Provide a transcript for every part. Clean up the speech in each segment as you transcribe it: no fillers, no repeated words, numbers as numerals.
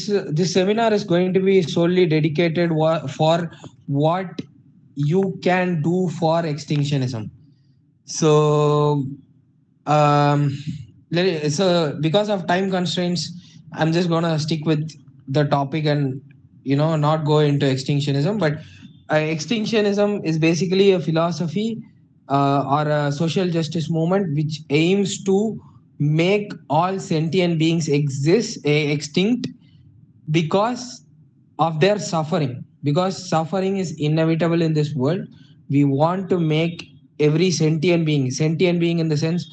this seminar is going to be solely dedicated for what you can do for extinctionism. So, um, so because of time constraints, I'm just gonna stick with the topic and not go into extinctionism. But extinctionism is basically a philosophy or a social justice movement which aims to make all sentient beings extinct because of their suffering. Because suffering is inevitable in this world, we want to make every sentient being in the sense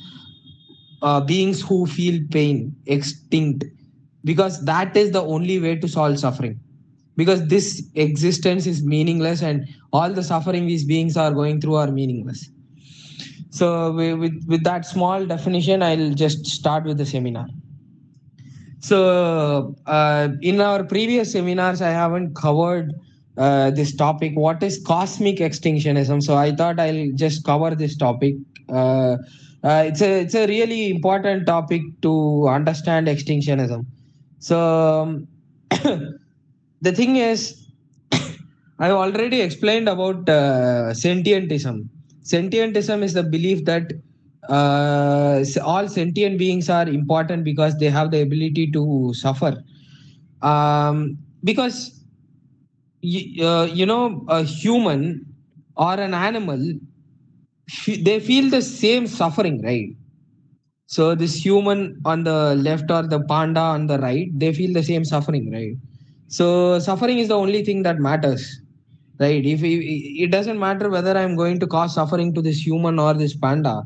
beings who feel pain extinct, because that is the only way to solve suffering. Because this existence is meaningless and all the suffering these beings are going through are meaningless. So with that small definition, I'll just start with the seminar. So, in our previous seminars, I haven't covered this topic. What is cosmic extinctionism? So, I thought I'll just cover this topic. Uh, it's a really important topic to understand extinctionism. So, the thing is, I've already explained about sentientism. Sentientism is the belief that all sentient beings are important because they have the ability to suffer. Because a human or an animal, they feel the same suffering, right? So this human on the left or the panda on the right, they feel the same suffering, right? So suffering is the only thing that matters, right? If it doesn't matter whether I'm going to cause suffering to this human or this panda,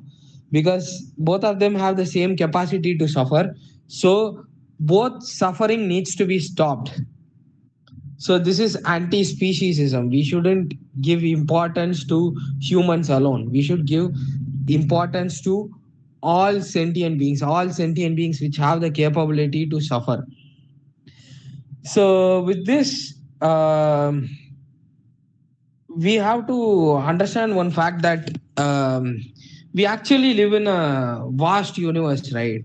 because both of them have the same capacity to suffer. So both suffering needs to be stopped. So this is anti-speciesism. We shouldn't give importance to humans alone. We should give importance to all sentient beings which have the capability to suffer. So with this, we have to understand one fact that we actually live in a vast universe, right?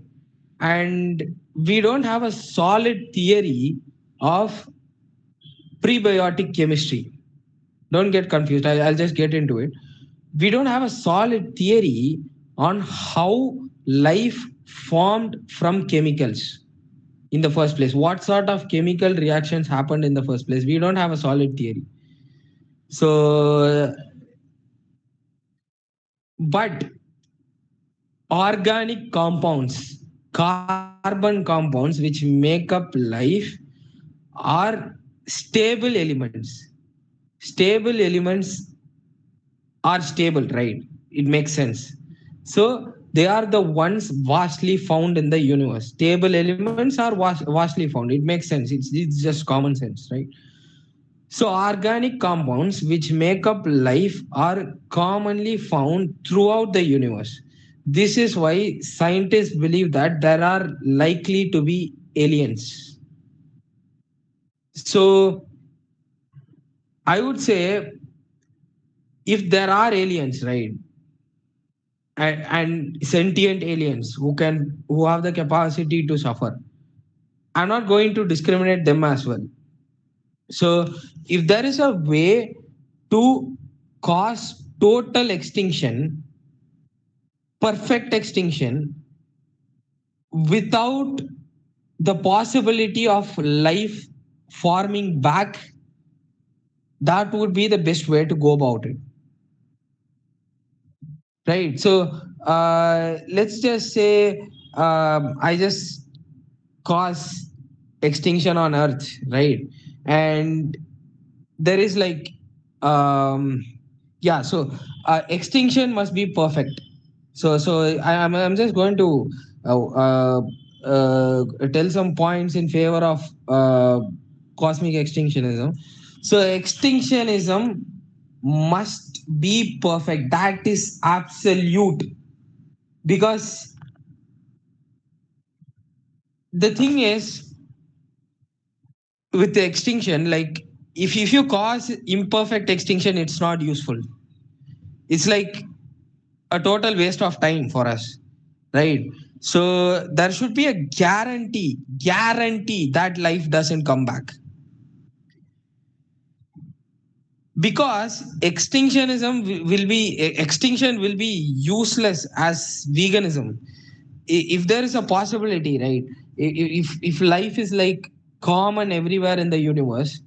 And we don't have a solid theory of prebiotic chemistry. Don't get confused. I'll just get into it. We don't have a solid theory on how life formed from chemicals in the first place. What sort of chemical reactions happened in the first place? We don't have a solid theory. So, but organic compounds, carbon compounds which make up life are stable elements. Stable elements are stable, right? It makes sense. So they are the ones vastly found in the universe. Stable elements are vastly found. It makes sense. It's just common sense, right? So organic compounds which make up life are commonly found throughout the universe. This is why scientists believe that there are likely to be aliens. So I would say if there are aliens, right, and sentient aliens who have the capacity to suffer, I'm not going to discriminate them as well. So if there is a way to cause total extinction, perfect extinction, without the possibility of life forming back, that would be the best way to go about it, right? So let's just say I just cause extinction on earth, right? And there is like yeah, so extinction must be perfect. So I'm just going to uh, uh, tell some points in favor of cosmic extinctionism. So extinctionism must be perfect. That is absolute. Because the thing is, with the extinction, like if you cause imperfect extinction, it's not useful. It's like a total waste of time for us, right? So there should be a guarantee that life doesn't come back, because extinction will be useless as veganism. If there is a possibility, right? If life is like common everywhere in the universe,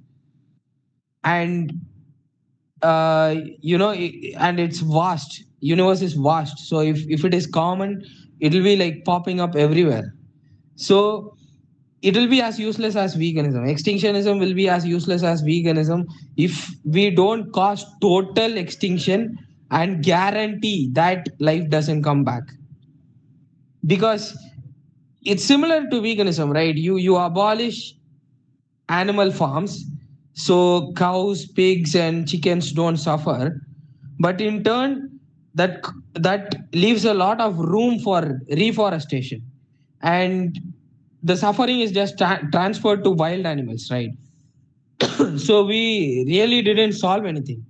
and and it's vast, universe is vast, so if it is common, it will be like popping up everywhere. So it will be as useless as veganism. Extinctionism will be as useless as veganism if we don't cause total extinction and guarantee that life doesn't come back. Because it's similar to veganism, right? You abolish animal farms, so cows, pigs, and chickens don't suffer. But in turn, that that leaves a lot of room for reforestation, and the suffering is just transferred to wild animals, right? So we really didn't solve anything.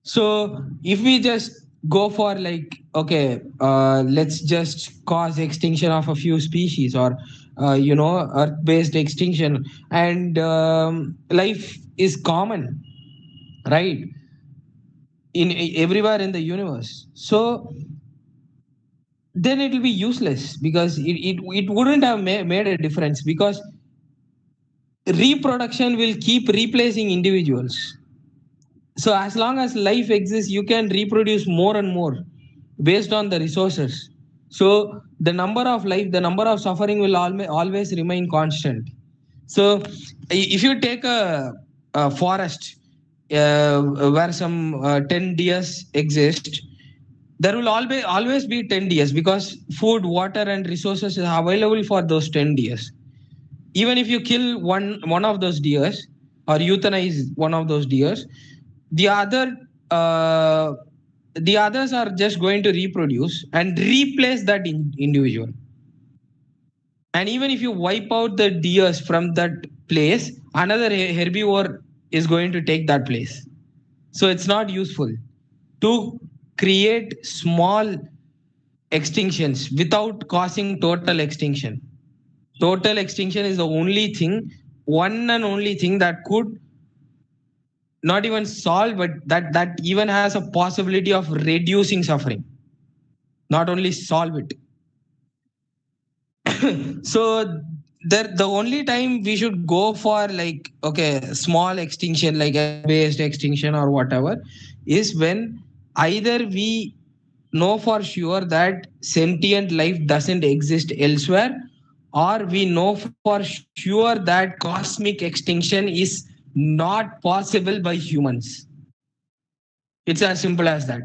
So if we just go for like, okay, let's just cause extinction of a few species, or earth-based extinction, and life is common, right? Everywhere in the universe. So then it will be useless, because it wouldn't have made a difference, because reproduction will keep replacing individuals. So as long as life exists, you can reproduce more and more based on the resources. So the number of suffering will always remain constant. So if you take a forest where some 10 deers exist, there will always be 10 deers, because food, water, and resources is available for those 10 deers. Even if you kill one of those deers, or euthanize one of those deers, the other uh, the others are just going to reproduce and replace that individual. And even if you wipe out the deers from that place, another herbivore is going to take that place. So it's not useful to create small extinctions without causing total extinction. Total extinction is the only thing, one and only thing that could not even solve, but that even has a possibility of reducing suffering, not only solve it. So the only time we should go for like, okay, small extinction like based extinction or whatever, is when either we know for sure that sentient life doesn't exist elsewhere, or we know for sure that cosmic extinction is not possible by humans. It's as simple as that.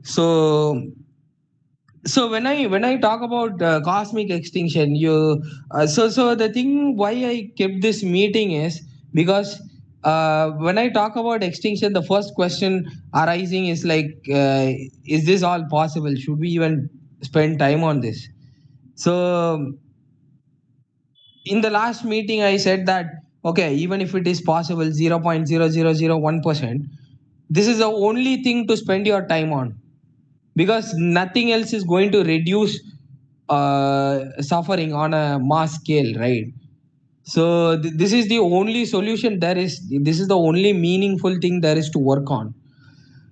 So when I talk about cosmic extinction, so the thing why I kept this meeting is because when I talk about extinction, the first question arising is like, is this all possible? Should we even spend time on this? So in the last meeting, I said that, okay, even if it is possible, 0.0001%, this is the only thing to spend your time on, because nothing else is going to reduce suffering on a mass scale, right? So this is the only solution there is. This is the only meaningful thing there is to work on.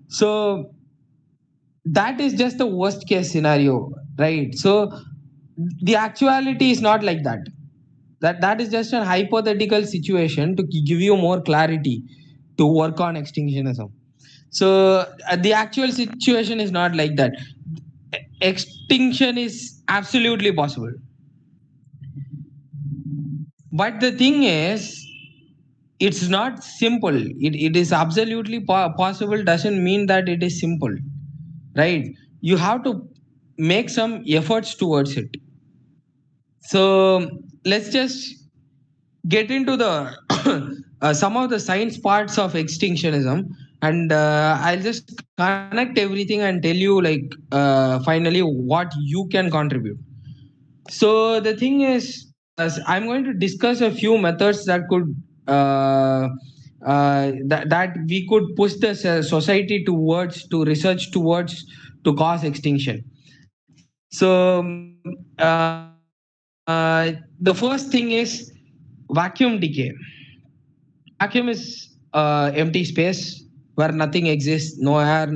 So that is just the worst case scenario, right? So the actuality is not like that. That is just a hypothetical situation to give you more clarity to work on extinctionism. So the actual situation is not like that. Extinction is absolutely possible. But the thing is, it's not simple. It is absolutely possible, doesn't mean that it is simple, right? You have to make some efforts towards it. So let's just get into the some of the science parts of extinctionism, and I'll just connect everything and tell you like finally what you can contribute. So the thing is, I'm going to discuss a few methods that could uh, that we could push the society towards to research towards to cause extinction. So the first thing is vacuum decay. Vacuum is empty space where nothing exists, no air,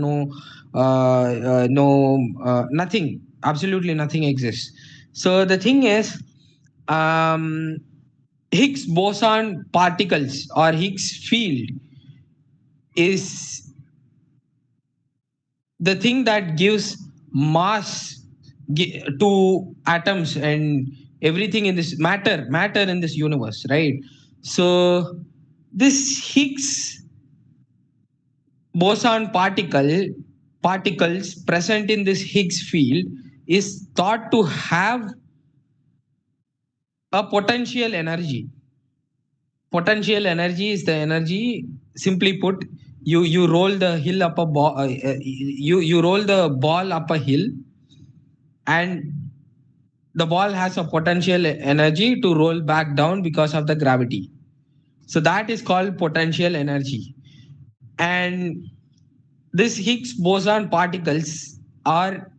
nothing, absolutely nothing exists. So the thing is, um, Higgs boson particles or Higgs field is the thing that gives mass to atoms and everything in this matter in this universe, right? So this Higgs boson particles present in this Higgs field is thought to have a potential energy. Potential energy is the energy, simply put, you roll the hill up a ball, you roll the ball up a hill, and the ball has a potential energy to roll back down because of the gravity. So that is called potential energy. And these Higgs boson particles are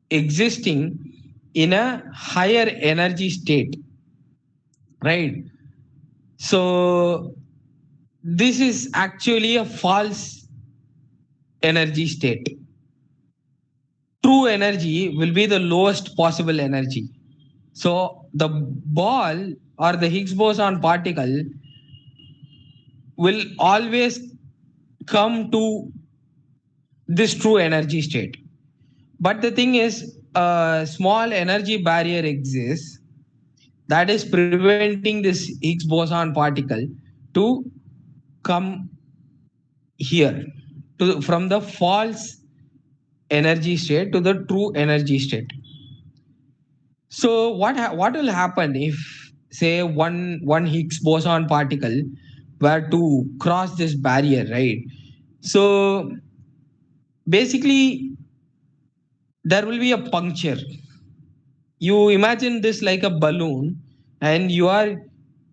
existing in a higher energy state, right? So this is actually a false energy state. True energy will be the lowest possible energy. So the ball or the Higgs boson particle will always come to this true energy state. But the thing is, a small energy barrier exists that is preventing this Higgs boson particle to come here from the false energy state to the true energy state. So what will happen if, say, one Higgs boson particle were to cross this barrier, right? So basically there will be a puncture. You imagine this like a balloon, and you are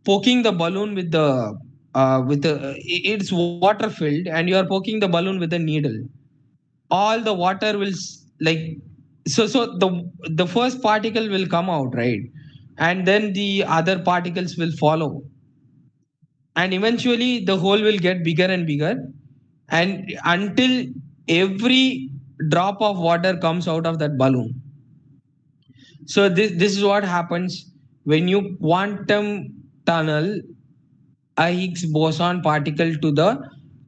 poking the balloon with the it's water filled, and you are poking the balloon with a needle. All the water will like, so the first particle will come out, right? And then the other particles will follow, and eventually the hole will get bigger and bigger, and until every drop of water comes out of that balloon. So this is what happens when you quantum tunnel a Higgs boson particle to the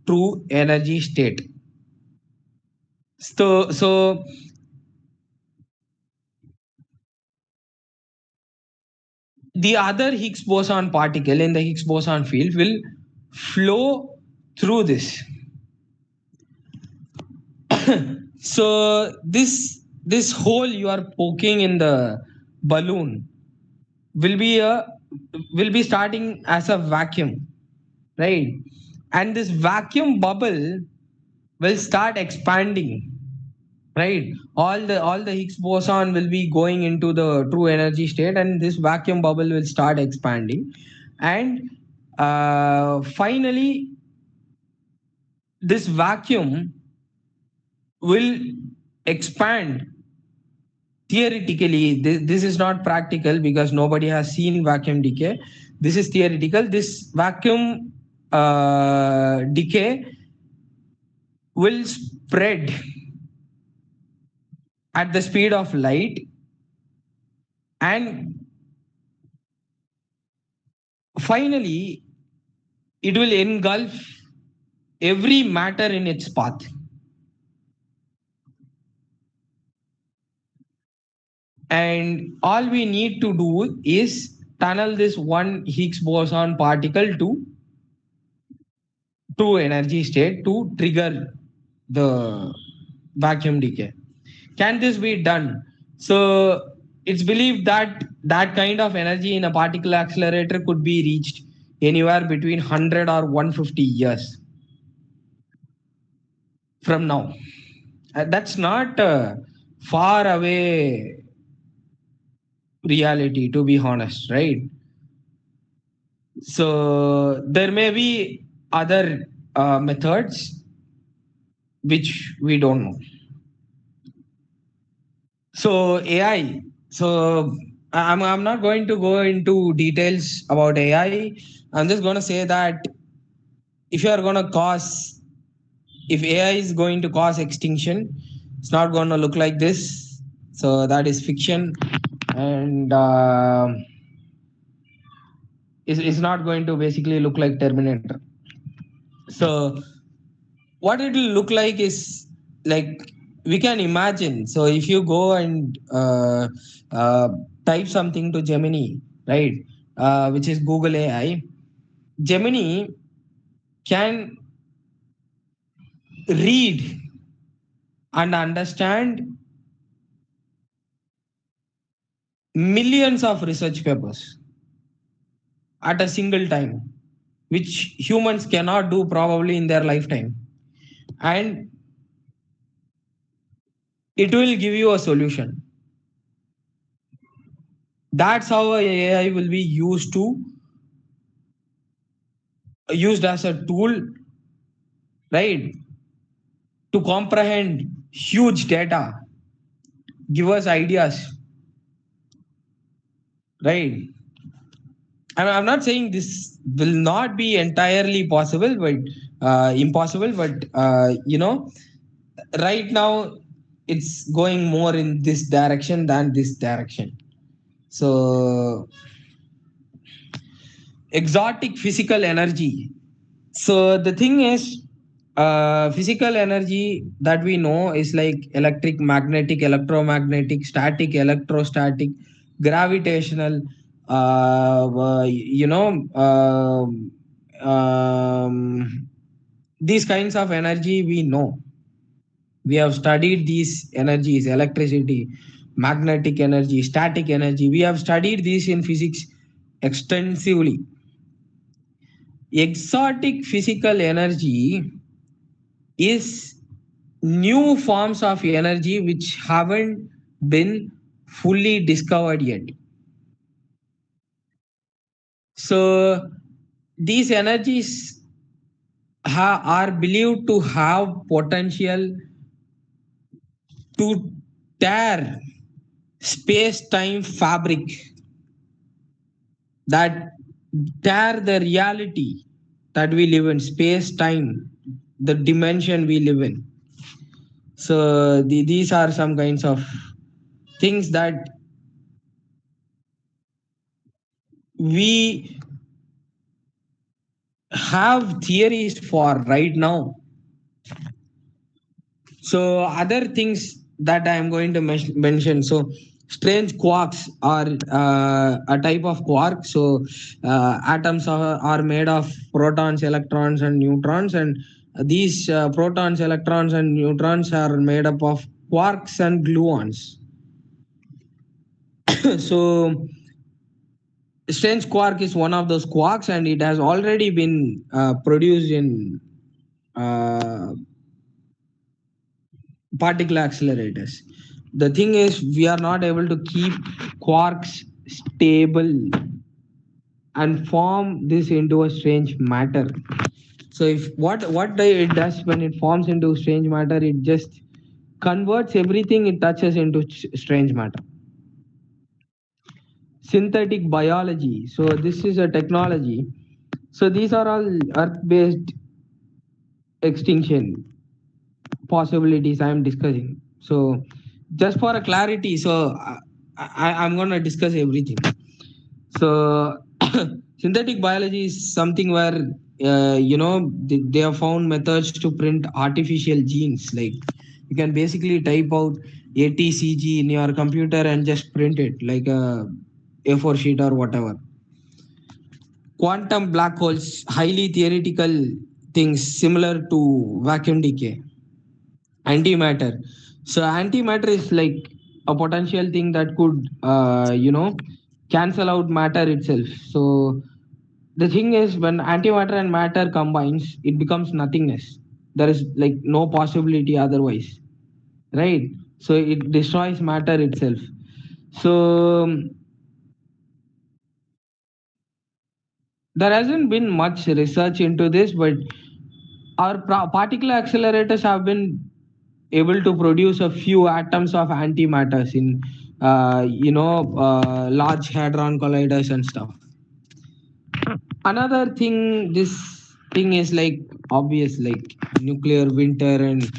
true energy state. So the other Higgs boson particle in the Higgs boson field will flow through this. So this hole you are poking in the balloon will be a will be starting as a vacuum, right? And this vacuum bubble will start expanding, right? All the Higgs boson will be going into the true energy state, and this vacuum bubble will start expanding, and finally this vacuum will expand. Theoretically, this is not practical because nobody has seen vacuum decay. This is theoretical. This vacuum decay will spread at the speed of light, and finally it will engulf every matter in its path. And all we need to do is tunnel this one Higgs boson particle to true energy state to trigger the vacuum decay. Can this be done? So it's believed that that kind of energy in a particle accelerator could be reached anywhere between 100 or 150 years from now. That's not far away reality, to be honest, right? So there may be other methods which we don't know. So AI. So I'm not going to go into details about AI. I'm just going to say that if you are going to cause, if AI is going to cause extinction, it's not going to look like this. So that is fiction, and it's not going to basically look like Terminator. So what it will look like is like we can imagine. So if you go and uh, type something to Gemini, right, which is Google AI, Gemini can read and understand millions of research papers at a single time, which humans cannot do probably in their lifetime. And it will give you a solution. That's how AI will be used as a tool, right, to comprehend huge data, give us ideas, right? I'm not saying this will not be entirely possible, but impossible. But right now it's going more in this direction than this direction. So exotic physical energy. So the thing is, physical energy that we know is like electric, magnetic, electromagnetic, static, electrostatic, gravitational. You know, these kinds of energy we know. We have studied these energies: electricity, magnetic energy, static energy. We have studied these in physics extensively. Exotic physical energy is new forms of energy which haven't been fully discovered yet. So these energies are believed to have potential to tear space-time fabric, that tear the reality that we live in, space-time, the dimension we live in. So these are some kinds of things that we have theories for right now. So other things that I am going to mention. So strange quarks are a type of quark. So atoms are made of protons, electrons, and neutrons, and these protons, electrons, and neutrons are made up of quarks and gluons. So strange quark is one of those quarks, and it has already been produced in uh, particle accelerators. The thing is, we are not able to keep quarks stable and form this into a strange matter. So if it does when it forms into strange matter, it just converts everything it touches into strange matter. Synthetic biology. So this is a technology. So these are all earth-based extinction possibilities I am discussing. So just for a clarity, so I'm going to discuss everything. So synthetic biology is something where they have found methods to print artificial genes. Like you can basically type out ATCG in your computer and just print it like a A4 sheet or whatever. Quantum black holes, highly theoretical things similar to vacuum decay. Antimatter. So antimatter is like a potential thing that could cancel out matter itself. So the thing is, when antimatter and matter combines, it becomes nothingness. There is like no possibility otherwise, right? So it destroys matter itself. So there hasn't been much research into this, but our particle accelerators have been able to produce a few atoms of antimatters in large hadron colliders and stuff. Another thing, this thing is like obvious, like nuclear winter and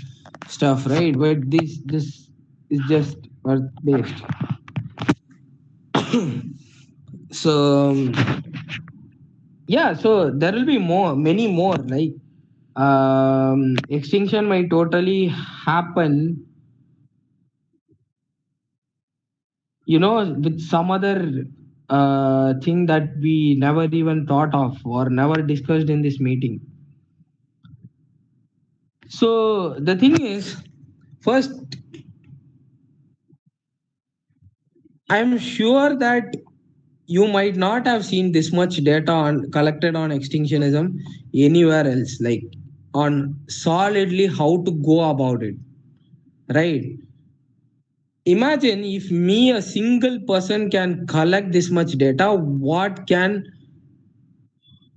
stuff, right? But this is just earth based. So yeah, so there will be many more, like extinction might totally happen, with some other thing that we never even thought of or never discussed in this meeting. So the thing is, first, I'm sure that you might not have seen this much data on collected on extinctionism anywhere else, like on solidly how to go about it, right? Imagine if me, a single person, can collect this much data, what can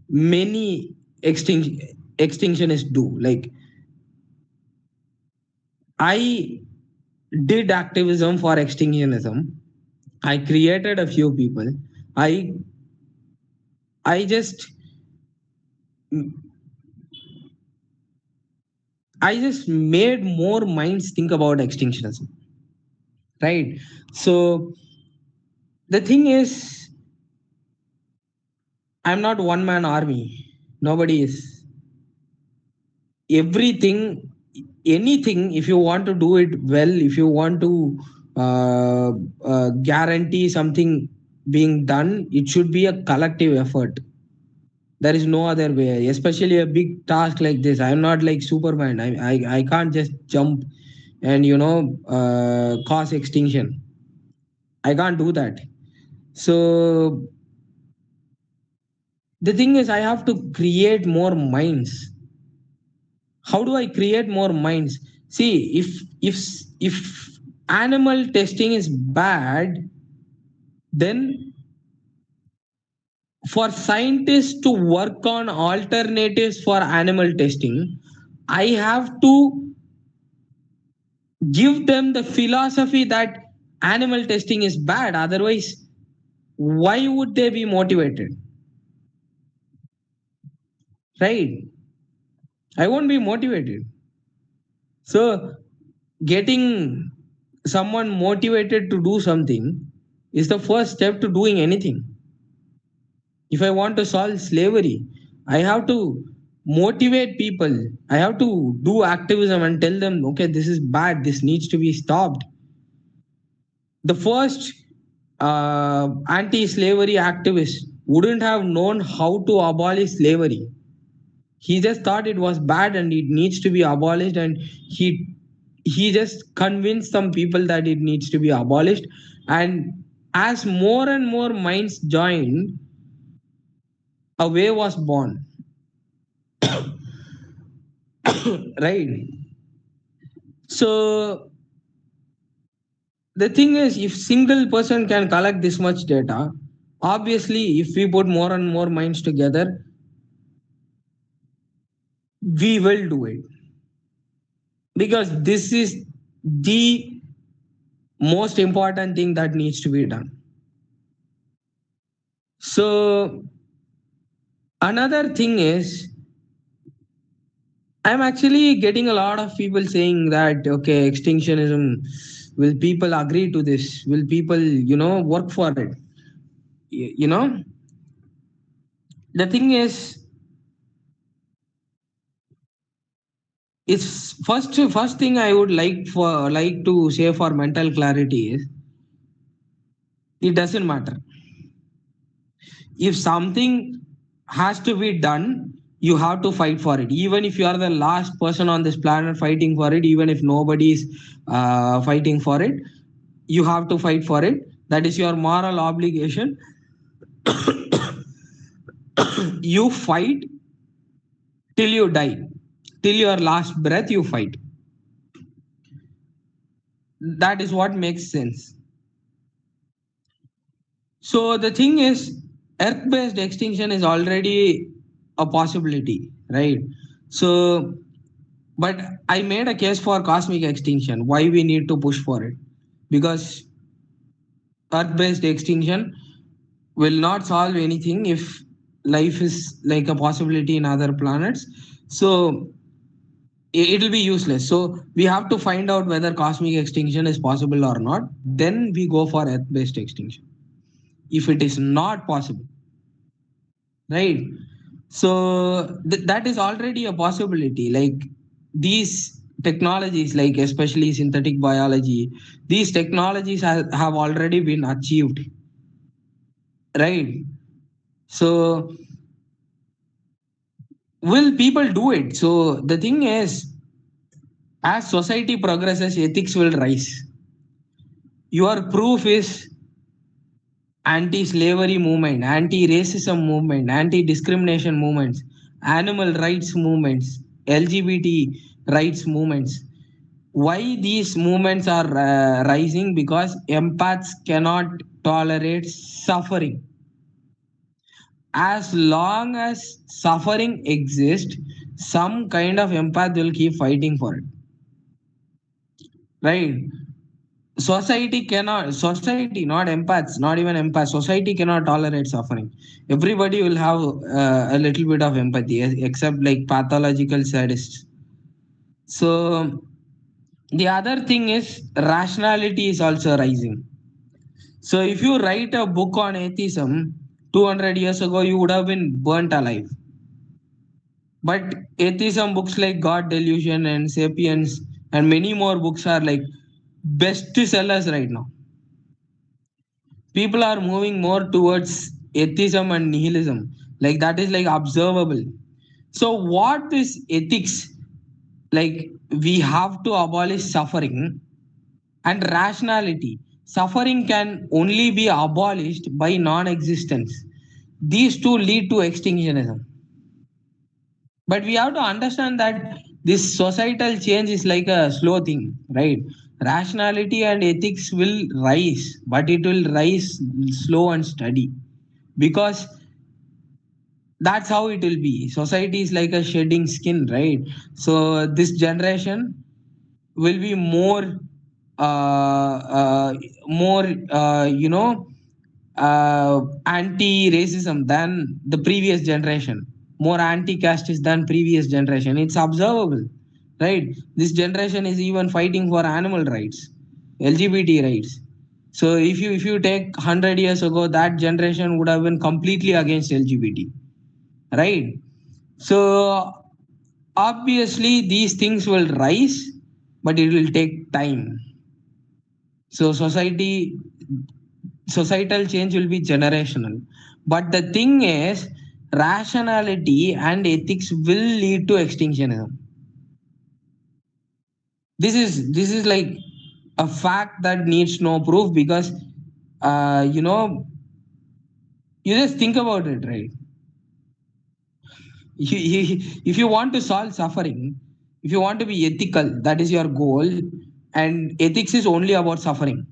many extinctionists do? Like, I did activism for extinctionism. I created a few people. I I just I just made more minds think about extinctionism, right? So the thing is, I'm not one man army. Nobody is. Everything, anything, if you want to do it well, if you want to guarantee something being done, it should be a collective effort. There is no other way, especially a big task like this. I'm not like Superman. I can't just jump and cause extinction. I can't do that. So the thing is, I have to create more minds. How do I create more minds? See, if animal testing is bad, then for scientists to work on alternatives for animal testing, I have to give them the philosophy that animal testing is bad. Otherwise, why would they be motivated? Right? I won't be motivated. So getting someone motivated to do something is the first step to doing anything. If I want to solve slavery, I have to motivate people. I have to do activism and tell them, okay, this is bad, this needs to be stopped. The first anti slavery activist wouldn't have known how to abolish slavery. He just thought it was bad and it needs to be abolished, and he just convinced some people that it needs to be abolished. And as more and more minds joined, a way was born. Right? So the thing is, if single person can collect this much data, obviously if we put more and more minds together, we will do it, because this is the most important thing that needs to be done. So another thing is, I'm actually getting a lot of people saying that, okay, extinctionism, will people agree to this? Will people, work for it? You know, the thing is, it's first thing I would like to say for mental clarity is, it doesn't matter. If something has to be done, you have to fight for it. Even if you are the last person on this planet fighting for it, even if nobody is fighting for it, you have to fight for it. That is your moral obligation. You fight till you die, till your last breath. You fight. That is what makes sense. So the thing is, Earth-based extinction is already a possibility, right? So, but I made a case for cosmic extinction. Why we need to push for it? Because Earth-based extinction will not solve anything if life is like a possibility in other planets. So it'll be useless. So we have to find out whether cosmic extinction is possible or not. Then we go for Earth-based extinction. If it is not possible, right? So that is already a possibility. Like these technologies, like especially synthetic biology, these technologies have already been achieved, right? So will people do it? So the thing is, as society progresses, ethics will rise. Your proof is anti-slavery movement, anti-racism movement, anti-discrimination movements, animal rights movements, LGBT rights movements. Why these movements are rising? Because empaths cannot tolerate suffering. As long as suffering exists, some kind of empath will keep fighting for it, right? Society, not empaths, not even empaths, society cannot tolerate suffering. Everybody will have a little bit of empathy, except like pathological sadists. So the other thing is rationality is also rising. So if you write a book on atheism 200 years ago, you would have been burnt alive. But atheism books like God Delusion and Sapiens and many more books are like best sellers right now. People are moving more towards atheism and nihilism, like that is like observable. So what is ethics? Like we have to abolish suffering and rationality. Suffering can only be abolished by non-existence. These two lead to extinctionism. But we have to understand that this societal change is like a slow thing, right? Rationality and ethics will rise, but it will rise slow and steady, because that's how it will be. Society is like a shedding skin, right? So this generation will be uh, more anti-racism than the previous generation, more anti-casteist than previous generation. It's observable, right? This generation is even fighting for animal rights, LGBT rights. So if you take 100 years ago, that generation would have been completely against LGBT, right? So obviously these things will rise, but it will take time. So societal change will be generational. But the thing is, rationality and ethics will lead to extinctionism. This is like a fact that needs no proof, because uh, you know you just think about it, right? If you want to solve suffering, if you want to be ethical, that is your goal, and ethics is only about suffering.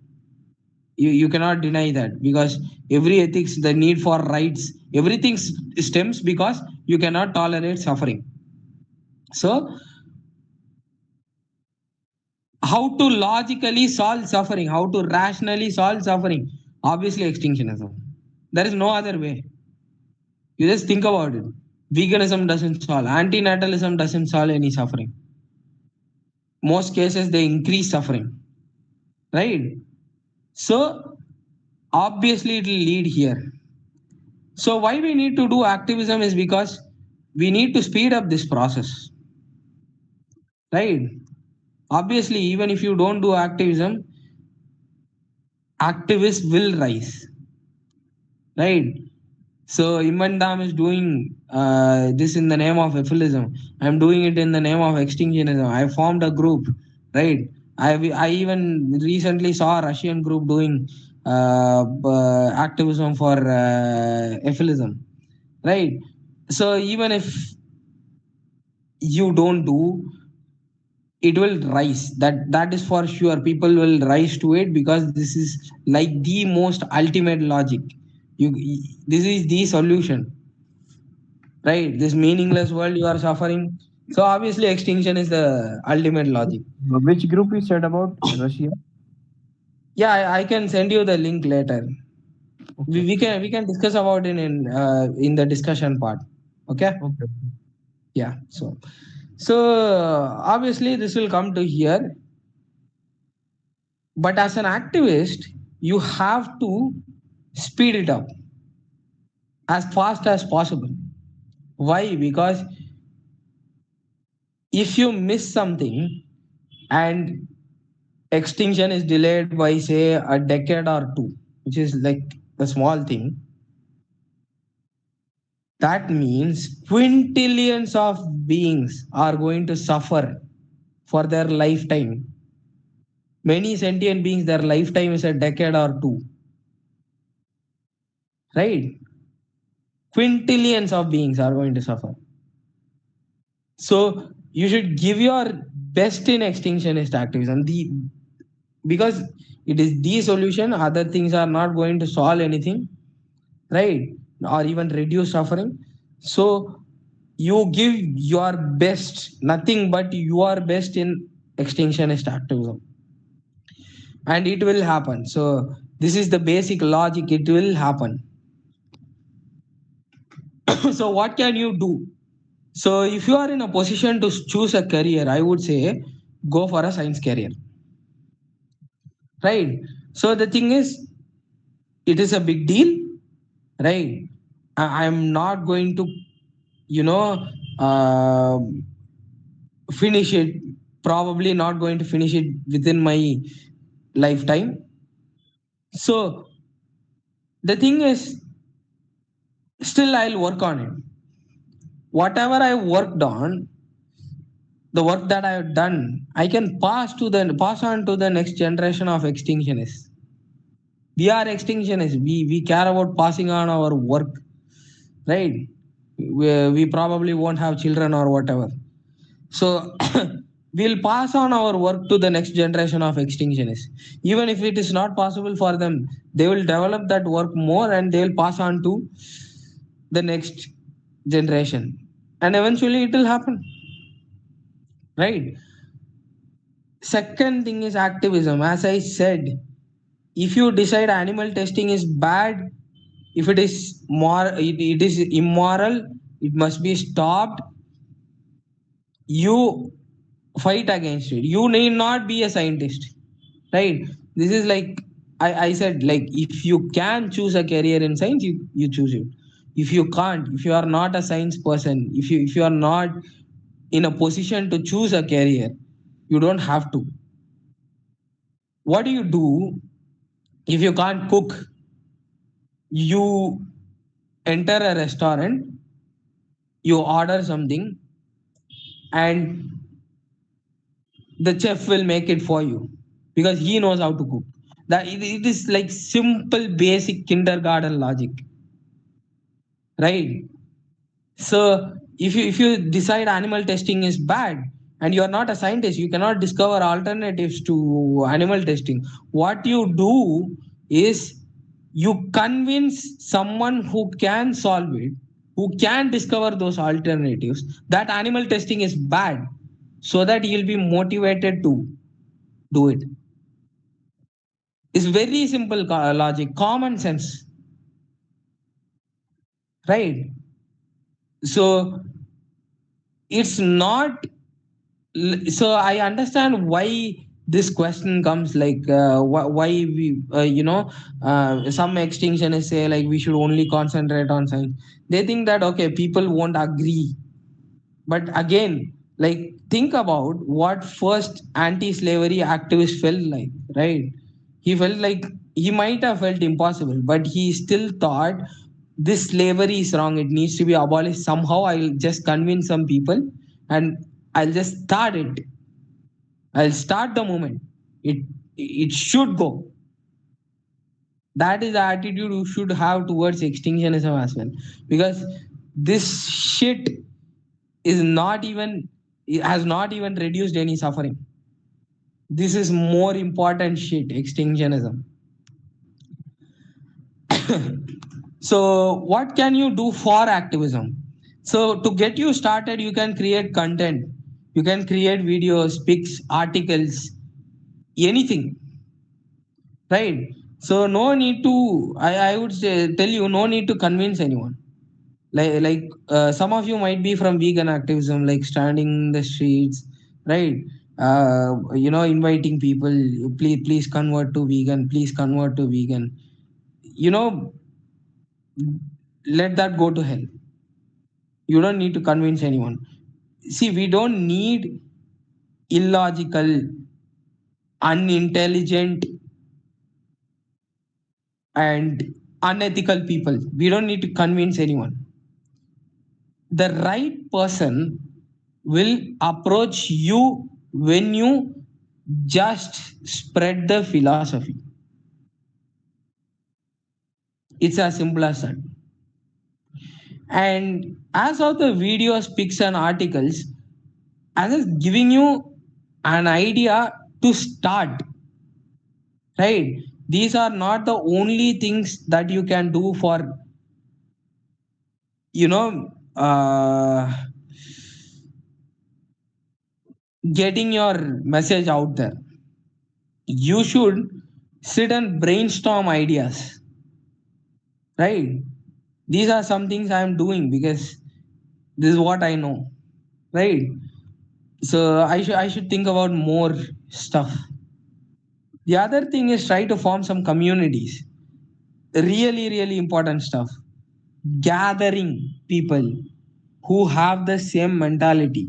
You cannot deny that, because every ethics, the need for rights, everything stems because you cannot tolerate suffering. So how to logically solve suffering, how to rationally solve suffering? Obviously extinctionism. There is no other way. You just think about it. Veganism doesn't solve, antinatalism doesn't solve any suffering. Most cases they increase suffering, right? So obviously it will lead here. So why we need to do activism is because we need to speed up this process, right? Obviously, even if you don't do activism, activists will rise, right? So Imandam is doing this in the name of efilism. I'm doing it in the name of extinctionism. I formed a group, right? I even recently saw a Russian group doing activism for efilism, right? So even if you don't do, it will rise. That is for sure. People will rise to it, because this is like the most ultimate logic. You, this is the solution, right? This meaningless world you are suffering. So obviously, extinction is the ultimate logic. Which group you said about Russia? Yeah, I can send you the link later. Okay. We can discuss about it in the discussion part. Okay. Okay. Yeah. So obviously this will come to here, but as an activist, you have to speed it up as fast as possible. Why? Because if you miss something and extinction is delayed by say a decade or two, which is like a small thing, that means quintillions of beings are going to suffer for their lifetime. Many sentient beings, their lifetime is a decade or two, right? Quintillions of beings are going to suffer. So you should give your best in extinctionist activism. Because it is the solution. Other things are not going to solve anything, right? Or even reduce suffering. So you give your best, nothing but your best in extinctionist activism, and it will happen. So this is the basic logic. It will happen. So what can you do? So if you are in a position to choose a career, I would say go for a science career, right? So the thing is, it is a big deal, right? I'm not going to, you know, uh, finish it. Probably not going to finish it within my lifetime. So the thing is, still I'll work on it. Whatever I worked on, the work that I have done, I can pass on to the next generation of extinctionists. We are extinctionists. We care about passing on our work, right? We probably won't have children or whatever. So we'll pass on our work to the next generation of extinctionists. Even if it is not possible for them, they will develop that work more and they'll pass on to the next generation. And eventually it will happen, right? Second thing is activism. As I said, if you decide animal testing is bad, if it is it is immoral, it must be stopped, you fight against it. You need not be a scientist, right? This is like I said, like if you can choose a career in science, you choose it. If you can't, if you are not a science person, if you are not in a position to choose a career, you don't have to. What do you do if you can't cook? You enter a restaurant, you order something, and the chef will make it for you because he knows how to cook. That it is like simple, basic kindergarten logic, right? So if you decide animal testing is bad and you are not a scientist, you cannot discover alternatives to animal testing. What you do is you convince someone who can solve it, who can discover those alternatives, that animal testing is bad, so that he'll be motivated to do it. It's very simple logic, common sense, right? So it's not so I understand why this question comes, like why we some extinctionists say like we should only concentrate on science. They think that okay, people won't agree, but again, like think about what first anti-slavery activist felt like, right? He felt like he might have felt impossible, but he still thought this slavery is wrong, it needs to be abolished somehow. I'll just convince some people and I'll just start it. I'll start the movement. It should go. That is the attitude you should have towards extinctionism as well. Because this shit is not even, it has not even reduced any suffering. This is more important shit, extinctionism. So what can you do for activism? So to get you started, you can create content, you can create videos, pics, articles, anything, right? So no need to, I would say, tell you, no need to convince anyone. Some of you might be from vegan activism, like standing in the streets, right? Inviting people, please convert to vegan, please convert to vegan, you know let that go to hell. You don't need to convince anyone. See, we don't need illogical, unintelligent, and unethical people. We don't need to convince anyone. The right person will approach you when you just spread the philosophy. It's as simple as that. And as of the videos, pics, and articles, I'm just giving you an idea to start, right? These are not the only things that you can do for, you know, getting your message out there. You should sit and brainstorm ideas, right? These are some things I'm doing because this is what I know, right? So I should think about more stuff. The other thing is try to form some communities. Really, really important stuff. Gathering people who have the same mentality.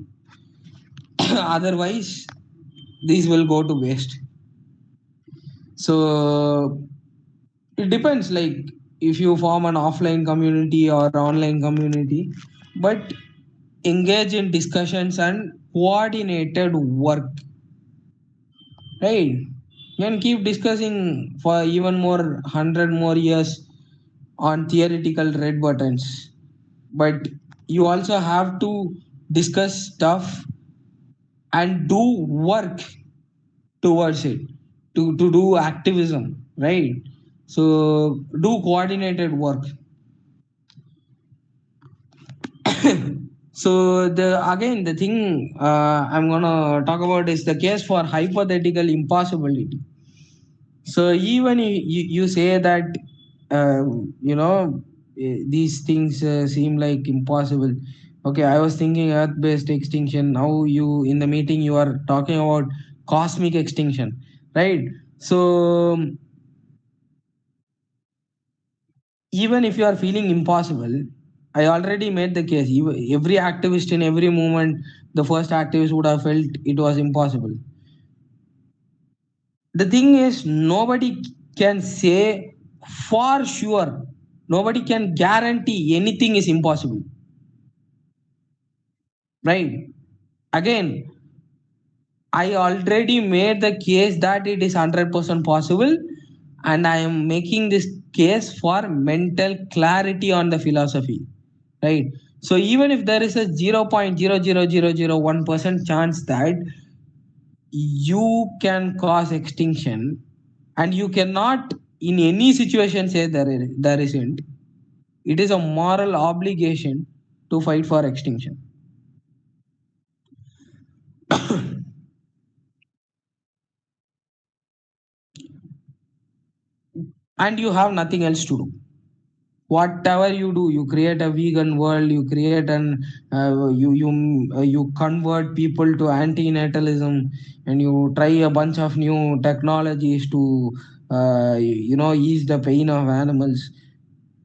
Otherwise, these will go to waste. So it depends, like if you form an offline community or online community, but engage in discussions and coordinated work, right? You can keep discussing for even more 100 more years on theoretical red buttons, but you also have to discuss stuff and do work towards it, to do activism, right? So do coordinated work. So the again the thing I'm gonna talk about is the case for hypothetical impossibility. So even you say that uh, you know these things seem like impossible. Okay, I was thinking earth-based extinction. Now you in the meeting you are talking about cosmic extinction, right? So even if you are feeling impossible, I already made the case. Every activist in every movement, the first activist would have felt it was impossible. The thing is, nobody can say for sure, nobody can guarantee anything is impossible, right? Again, I already made the case that it is 100% possible, and I am making this case for mental clarity on the philosophy, right? So even if there is a 0.00001% chance that you can cause extinction, and you cannot in any situation say there isn't, it is a moral obligation to fight for extinction, and you have nothing else to do. Whatever you do, you create a vegan world, you create an you convert people to anti-natalism, and you try a bunch of new technologies to ease the pain of animals.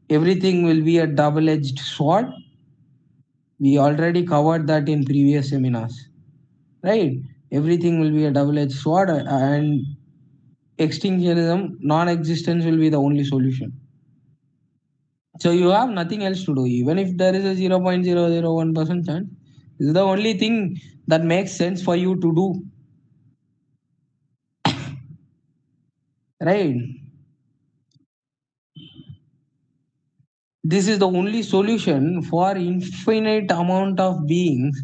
Everything will be a double-edged sword. We already covered that in previous seminars, right? Everything will be a double-edged sword, and extinctionism, non-existence, will be the only solution. So you have nothing else to do, even if there is a 0.001% chance. This is the only thing that makes sense for you to do, right? This is the only solution for infinite amount of beings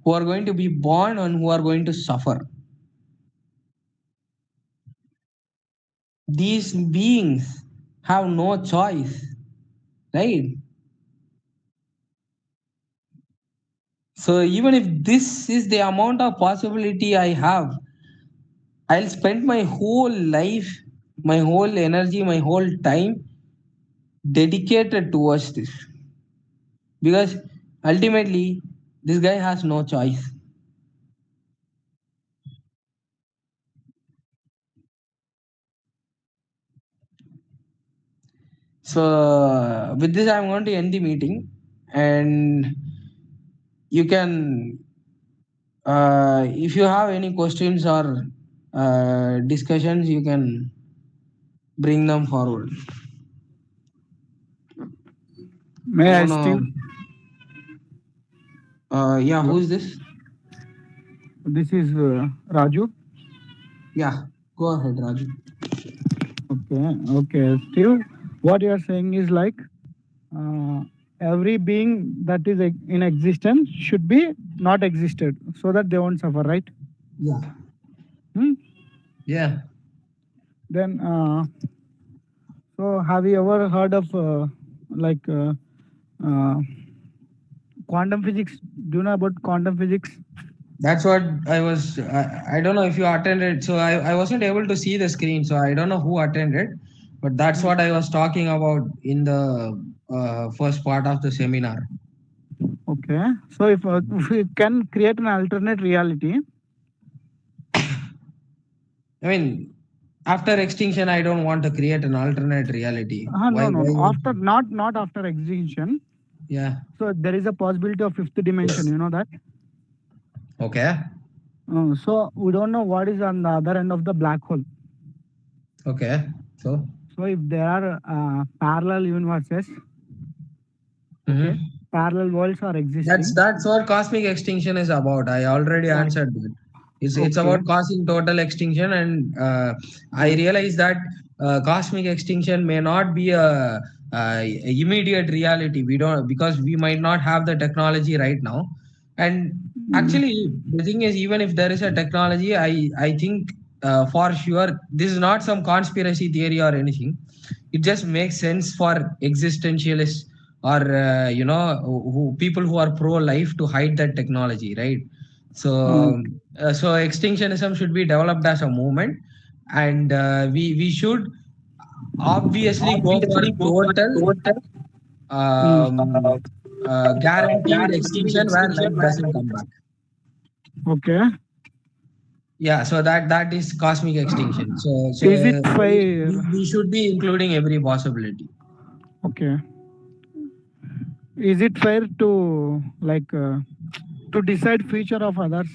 who are going to be born and who are going to suffer. These beings have no choice, right? So even if this is the amount of possibility I have, I'll spend my whole life, my whole energy, my whole time dedicated towards this, because ultimately this guy has no choice. So with this, I'm going to end the meeting, and you can, if you have any questions or discussions, you can bring them forward. May Oh I, no, Steve? yeah, Hello. who's this? This is Raju. Yeah, go ahead, Raju. Okay. Okay. Steve, what you are saying is like uh, every being that is in existence should be not existed so that they won't suffer, right? Yeah, Hmm? yeah. Then, so have you ever heard of like uh, quantum physics? Do you know about quantum physics? That's what I was. I don't know if you attended. So I wasn't able to see the screen. So I don't know who attended, but that's Hmm. what I was talking about in the first part of the seminar. Okay. So if we can create an alternate reality, I mean, after extinction, I don't want to create an alternate reality. no, Why? no, Why? no. After not after extinction. Yeah. So there is a possibility of fifth dimension. You know that. Okay. So we don't know what is on the other end of the black hole. Okay. So. So if there are parallel universes, okay, Mhm. parallel worlds are That's existing. that's what cosmic extinction is about. I already Oh, answered that. It's okay. about causing total extinction, and I Uh, realize that cosmic extinction may not be a, immediate reality. We don't, because we might not have the technology right now. And mm, actually, the thing is, even if there is a technology, I think for sure this is not some conspiracy theory or anything. It just makes sense for existentialists or people who are pro life to hide that technology, right? So okay. so extinctionism should be developed as a movement, and we should obviously go for Obviously, go for total total. um, guaranteed Guaranteed extinction where extinction life where doesn't come back. okay. Yeah, so that is cosmic extinction. So Is it fair? we should be including every possibility. Okay. Is it fair to like to decide future of others?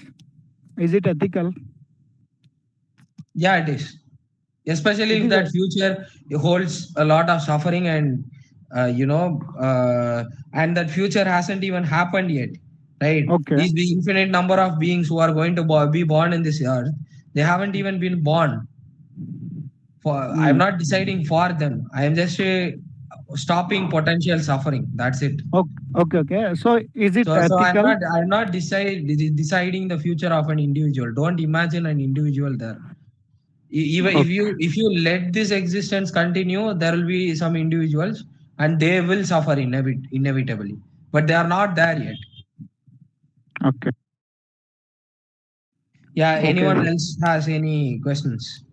Is it ethical? Yeah, it is. Especially It if is that a, future holds a lot of suffering, and and that future hasn't even happened yet, right? okay. These the infinite number of beings who are going to be born in this earth, they haven't even been born. For I'm Mm. not deciding for them. I am just stopping potential suffering. That's it. Okay. Okay. Okay. So is it So ethical? I'm not deciding the future of an individual. Don't imagine an individual there. Even Okay. if you let this existence continue, there will be some individuals, and they will suffer inevitably, but they are not there yet. Okay. Yeah, Okay. anyone else has any questions?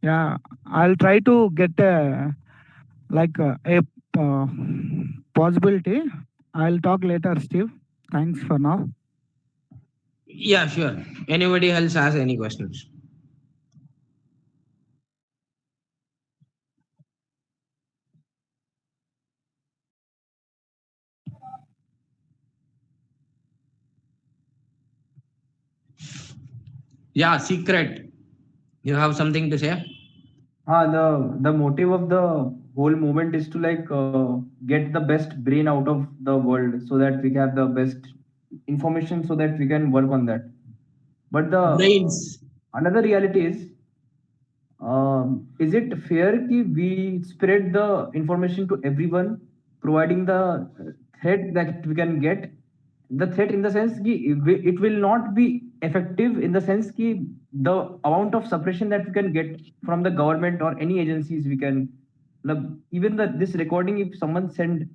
Yeah. I'll try to get like a uh, possibility. I'll talk later, Steve. Thanks for now. Yeah, sure. Anybody else has any questions? Yeah, secret, you have something to say? The motive of the whole movement is to like get the best brain out of the world so that we have the best information so that we can work on that. But the Brains. another reality is it fair कि we spread the information to everyone, providing the threat that we can get? The threat in the sense कि it will not be effective in the sense कि the amount of suppression that we can get from the government or any agencies we can. Even this recording, if someone send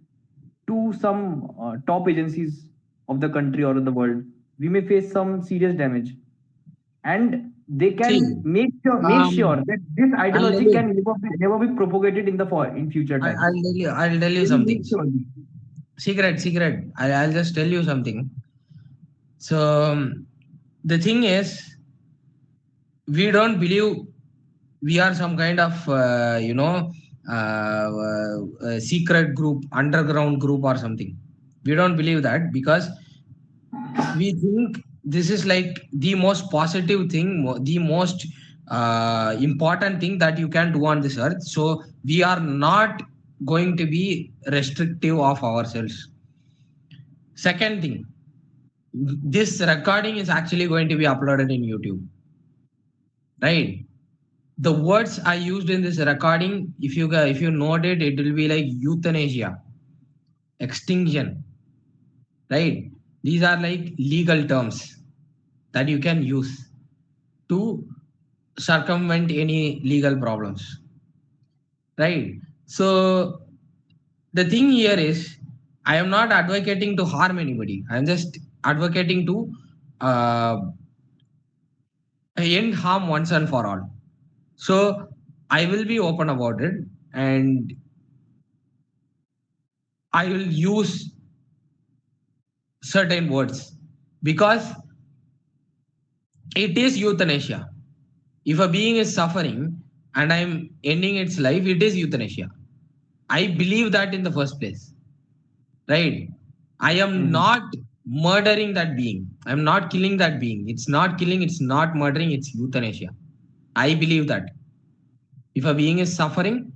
to some top agencies of the country or of the world, we may face some serious damage, and they See, can make sure um, that this I'll tell ideology you, can never be propagated in the in future times. I'll tell you They will something. make sure. Secret. I'll just tell you something. So the thing is, we don't believe we are some kind of secret group, underground group or something. We don't believe that because we think this is like the most positive thing, the most important thing that you can do on this earth. So we are not going to be restrictive of ourselves. Second thing, this recording is actually going to be uploaded in YouTube, right? The words I used in this recording, if you note it, it will be like euthanasia, extinction, right? These are like legal terms that you can use to circumvent any legal problems, right? So the thing here is, I am not advocating to harm anybody. I am just advocating to uh, end harm once and for all. So I will be open about it, and I will use certain words because it is euthanasia. If a being is suffering and I'm ending its life, it is euthanasia. I believe that in the first place, right? I am Mhm. not murdering that being. I'm not killing that being. It's not killing, it's not murdering, it's euthanasia. I believe that. If a being is suffering,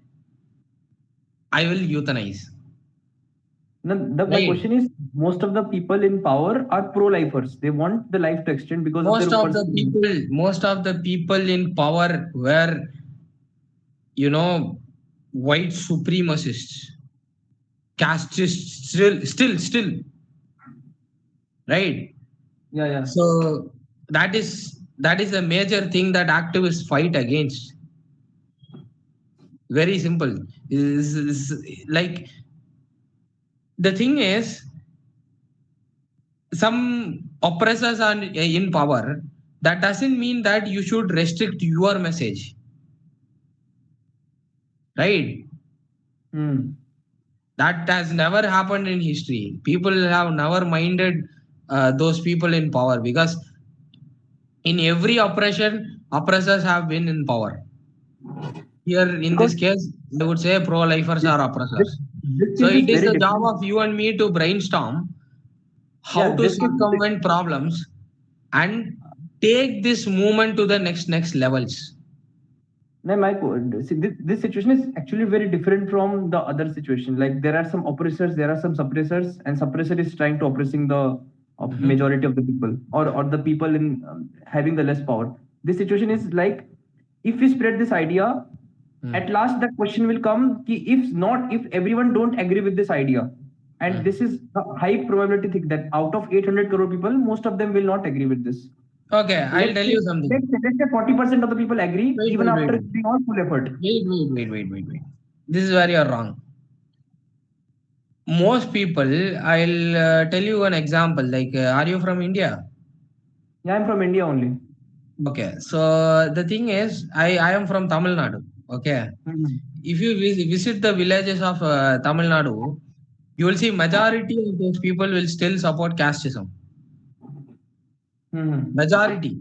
I will euthanize, Now, my right? question is, most of the people in power are pro-lifers. They want the life to extend because of their personal. Most of the people in power were, you know, white supremacists, castists, still, right? Yeah, yeah. So that is a major thing that activists fight against. Very simple. Like the thing is, some oppressors are in power. That doesn't mean that you should restrict your message, right? Hmm. That has never happened in history. People have never minded those people in power because in every oppression, oppressors have been in power. Here, in Because this case, I would say pro-lifers this, are this, oppressors. this So case is it is very the job different. of you and me to brainstorm how Yeah, to this case is circumvent problems and take this movement to the next levels. no, see, this situation is actually very different from the other situation. Like there are some oppressors, there are some suppressors, and suppressor is trying to oppressing the Mhm. majority of the people, or the people in having the less power. This situation is like, if we spread this idea, at Mm. last the question will come: ki if everyone don't agree with this idea, and Mm. this is a high probability thing that out of 800 crore people, most of them will not agree with this. Okay, So I'll tell you something. let's say 40% of the people agree, Wait, even wait, wait, after wait. doing all full effort. Wait. This is where you're wrong. Most people, I'll tell you an example. Like, are you from India? Yeah, I'm from India only. Okay, so the thing is, I am from Tamil Nadu. Okay, Mhm. if you visit the villages of Tamil Nadu, you will see majority of those people will still support casteism. Mhm. Majority,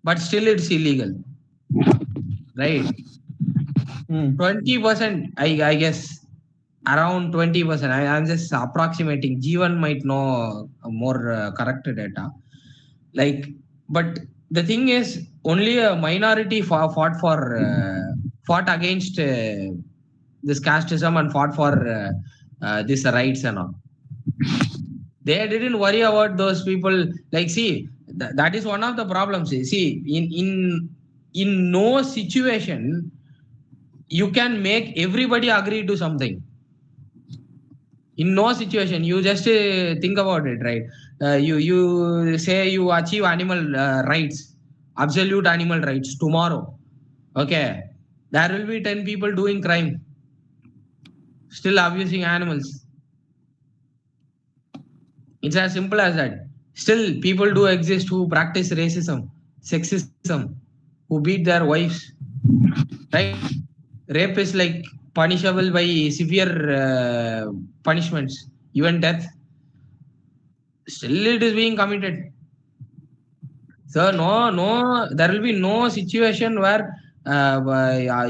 but still it's illegal, right? Mhm. 20%, I guess, around 20%. I'm just approximating. Jeevan might know more correct data. Like, but the thing is, only a minority fought against this casteism and fought for this rights and all. They didn't worry about those people. Like, see, that is one of the problems. See, in no situation you can make everybody agree to something. In no situation, you just think about it, right? You say you achieve animal rights, absolute animal rights tomorrow. Okay, There will be 10 people doing crime, still abusing animals. It's as simple as that. Still, people do exist who practice racism, sexism, who beat their wives, right? Rape is like punishable by severe punishments, even death. Still, it is being committed. So there will be no situation where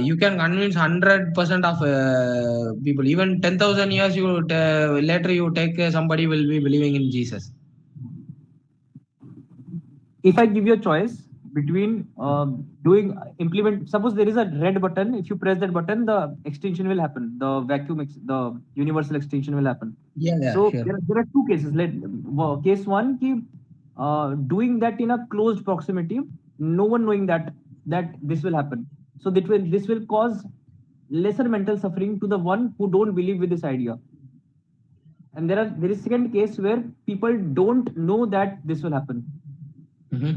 you can convince 100% of people. Even 10,000 years later, you take somebody will be believing in Jesus. If I give you a choice between doing implement, suppose there is a red button. If you press that button, the extinction will happen. The universal extinction will happen. Yeah, yeah, So sure. there are two cases. Case one, doing that in a closed proximity, no one knowing that this will happen. So this will cause lesser mental suffering to the one who don't believe with this idea. And there is second case where people don't know that this will happen, Mhm.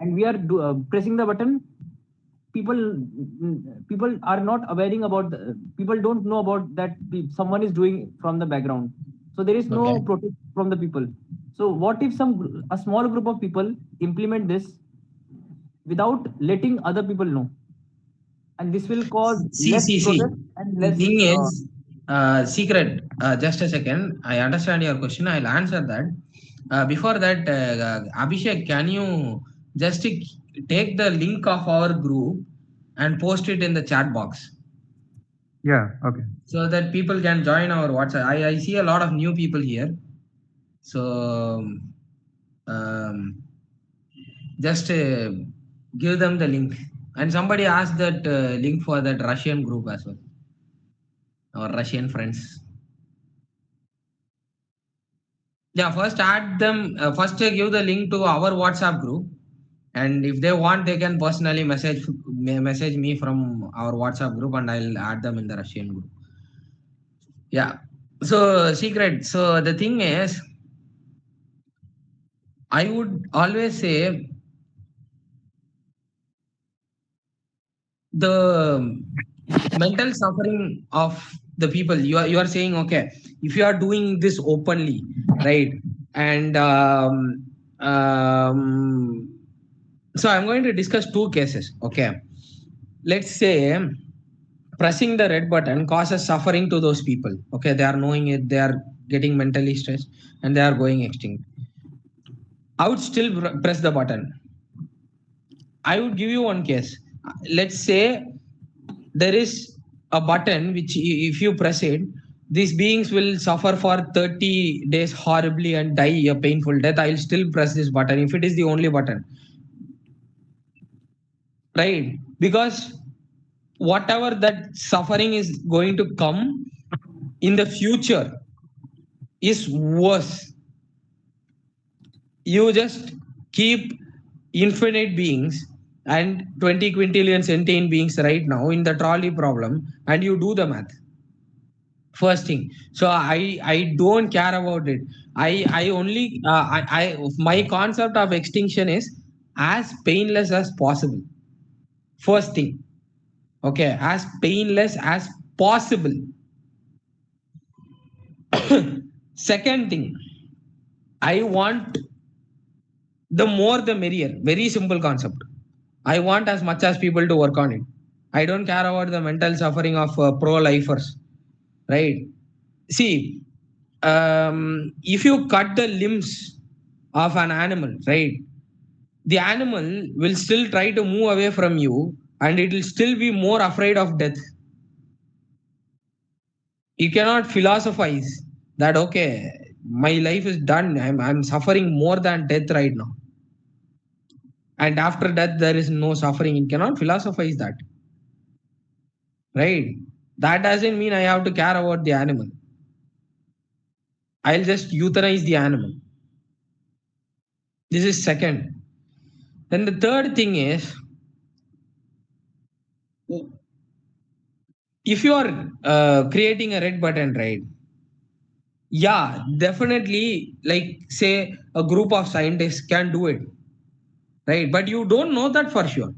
and we are pressing the button. People are not aware about people don't know about that someone is doing from the background, so there is no Okay. protest from the people. So what if a small group of people implement this without letting other people know, and this will cause less See. protest and The less thing is, secret. Just a second. I understand your question. I'll answer that. Before that, Abhishek, can you just take the link of our group and post it in the chat box Yeah, okay. so that people can join our WhatsApp? I see a lot of new people here. So um, just give them the link. And somebody asked that link for that Russian group as well, our Russian friends. Yeah, first add them. First, give the link to our WhatsApp group, and if they want, they can personally message me from our WhatsApp group, and I'll add them in the Russian group. Yeah. So secret. So the thing is, I would always say the mental suffering of the people. You are saying, okay, if you are doing this openly, right, and um, so I'm going to discuss two cases. Okay, let's say pressing the red button causes suffering to those people. Okay, they are knowing it, they are getting mentally stressed, and they are going extinct. I would still press the button. I would give you one case. Let's say there is a button which if you press it, these beings will suffer for 30 days horribly and die a painful death. I'll still press this button if it is the only button, right? Because whatever that suffering is going to come in the future is worse. You just keep infinite beings and 20 quintillion sentient beings right now in the trolley problem, and you do the math. First thing, so I don't care about it. I only I My concept of extinction is as painless as possible. First thing, okay, as painless as possible. Second thing, I want the more the merrier. Very simple concept. I want as much as people to work on it. I don't care about the mental suffering of pro-lifers, right? See, if you cut the limbs of an animal, right, the animal will still try to move away from you, and it will still be more afraid of death. You cannot philosophize that, okay, my life is done, I'm suffering more than death right now, and after death there is no suffering. You cannot philosophize that, right? That doesn't mean I have to care about the animal. I'll just euthanize the animal. This is second. Then the third thing is, if you are creating a red button, right? Yeah, definitely. Like, say, a group of scientists can do it, right? But you don't know that for sure.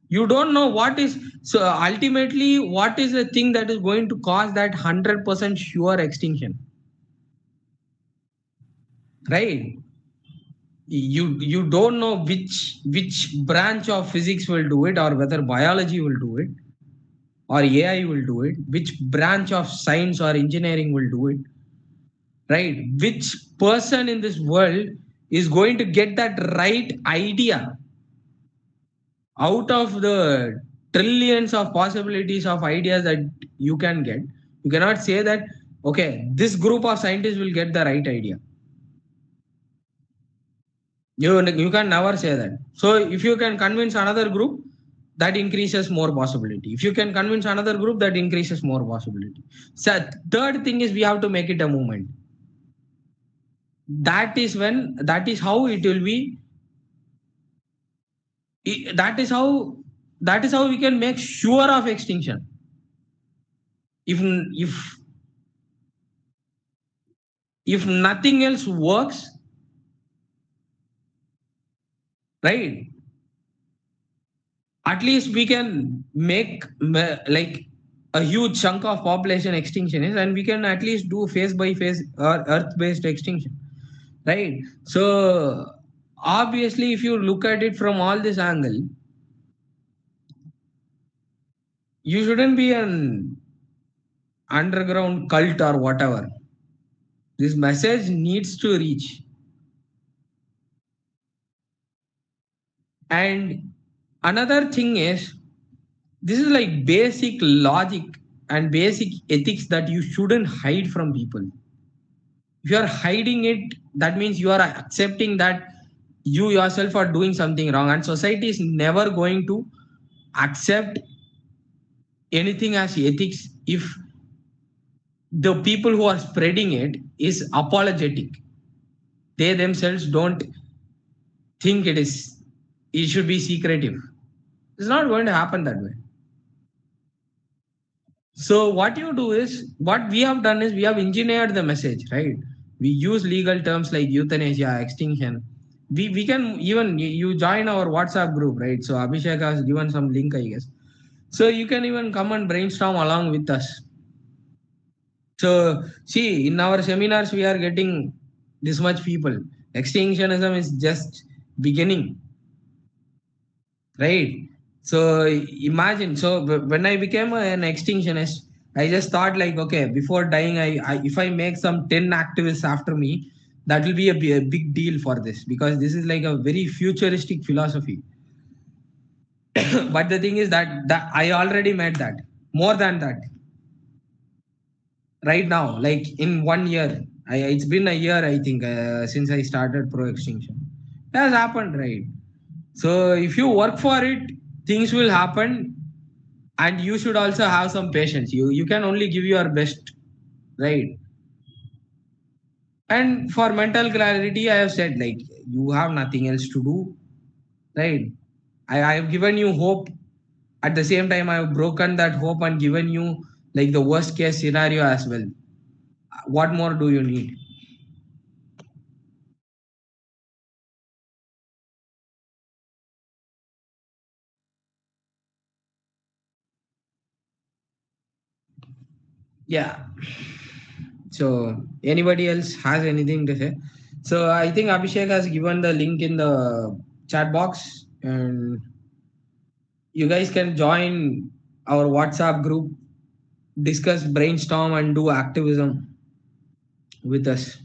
You don't know what is, so ultimately what is the thing that is going to cause that 100% sure extinction, right? You don't know which branch of physics will do it, or whether biology will do it, or AI will do it, which branch of science or engineering will do it, right? Which person in this world is going to get that right idea out of the trillions of possibilities of ideas that you can get. You cannot say that, okay, this group of scientists will get the right idea. You can never say that. So if you can convince another group, that increases more possibility. If you can convince another group, that increases more possibility. So third thing is we have to make it a movement. That is how it will be. That is how we can make sure of extinction. If if nothing else works, right, at least we can make like a huge chunk of population extinction is, and we can at least do phase by phase or earth based extinction, right? So obviously if you look at it from all this angle, you shouldn't be an underground cult or whatever. This message needs to reach. And another thing is, this is like basic logic and basic ethics that you shouldn't hide from people. If you are hiding it, that means you are accepting that you yourself are doing something wrong, and society is never going to accept anything as ethics if the people who are spreading it is apologetic. They themselves don't think it should be secretive. It's not going to happen that way. So what you do is, what we have done is we have engineered the message, right? We use legal terms like euthanasia, extinction. We can even, you join our WhatsApp group, right? So Abhishek has given some link, I guess. So you can even come and brainstorm along with us. So see, in our seminars we are getting this much people. Extinctionism is just beginning, right? So imagine, so when I became an extinctionist, I just thought like, okay, before dying, I if I make some 10 activists after me, that will be a big deal for this, because this is like a very futuristic philosophy. But the thing is that I already made that, more than that, right now, like in 1 year. It's been a year, I think, since I started Proextinction. It has happened, right? So if you work for it, things will happen, and you should also have some patience. You can only give your best, right? And for mental clarity, I have said, like, you have nothing else to do, right? I have given you hope. At the same time, I have broken that hope and given you like the worst case scenario as well. What more do you need? Yeah. So anybody else has anything to say? So I think Abhishek has given the link in the chat box, and you guys can join our WhatsApp group, discuss, brainstorm, and do activism with us.